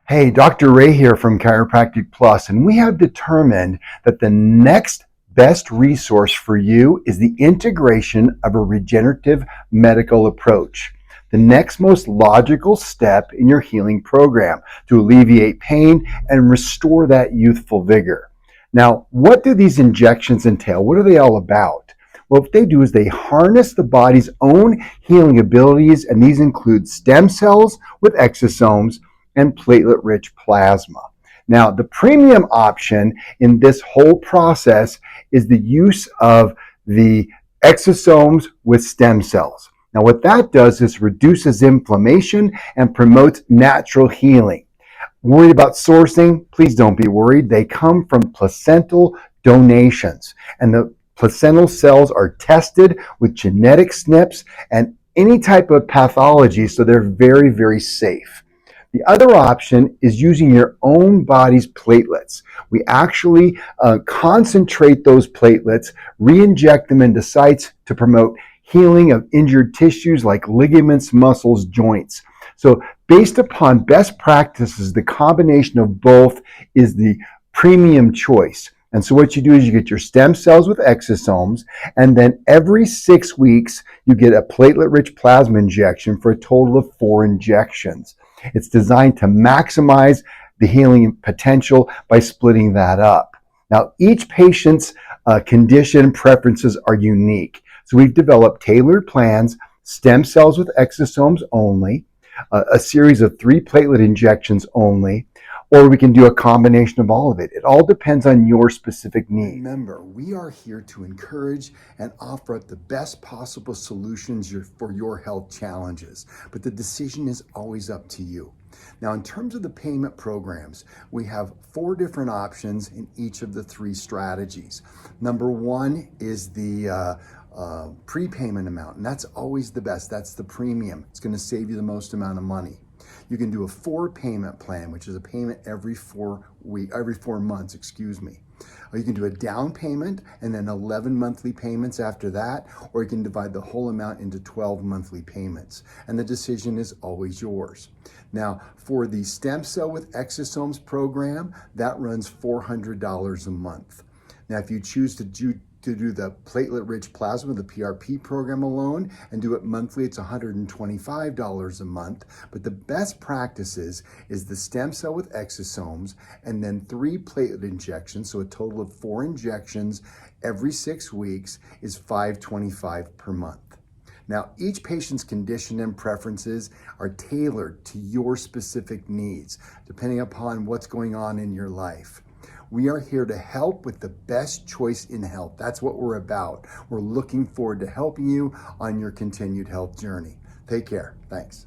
Hey, Dr. Ray here from Chiropractic Plus, and we have determined that the next best resource for you is the integration of a regenerative medical approach. The next most logical step in your healing program to alleviate pain and restore that youthful vigor. Now, what do these injections entail? What are they all about? Well, what they do is they harness the body's own healing abilities, and these include stem cells with exosomes and platelet-rich plasma. Now, the premium option in this whole process is the use of the exosomes with stem cells. Now, what that does is reduces inflammation and promotes natural healing. Worried about sourcing? Please don't be worried. They come from placental donations, and the placental cells are tested with genetic SNPs and any type of pathology, so they're very, very safe. The other option is using your own body's platelets. We actually concentrate those platelets, re-inject them into sites to promote healing of injured tissues like ligaments, muscles, joints. So based upon best practices, the combination of both is the premium choice. And so what you do is you get your stem cells with exosomes, and then every 6 weeks, you get a platelet-rich plasma injection for a total of 4 injections. It's designed to maximize the healing potential by splitting that up. Now, each patient's condition preferences are unique. So we've developed tailored plans, stem cells with exosomes only, a series of 3 platelet injections only, or we can do a combination of all of it. It all depends on your specific needs. Remember, we are here to encourage and offer up the best possible solutions for your health challenges, but the decision is always up to you. Now, in terms of the payment programs, we have 4 different options in each of the 3 strategies. Number 1 is the prepayment amount, and that's always the best. That's the premium. It's going to save you the most amount of money. You can do a 4 payment plan, which is a payment every 4 months, Or you can do a down payment and then 11 monthly payments after that, or you can divide the whole amount into 12 monthly payments. And the decision is always yours. Now, for the stem cell with exosomes program, that runs $400 a month. Now, if you choose to do the platelet-rich plasma, the PRP program alone, and do it monthly, it's $125 a month. But the best practices is the stem cell with exosomes and then 3 platelet injections, so a total of 4 injections every 6 weeks is $525 per month. Now, each patient's condition and preferences are tailored to your specific needs, depending upon what's going on in your life. We are here to help with the best choice in health. That's what we're about. We're looking forward to helping you on your continued health journey. Take care. Thanks.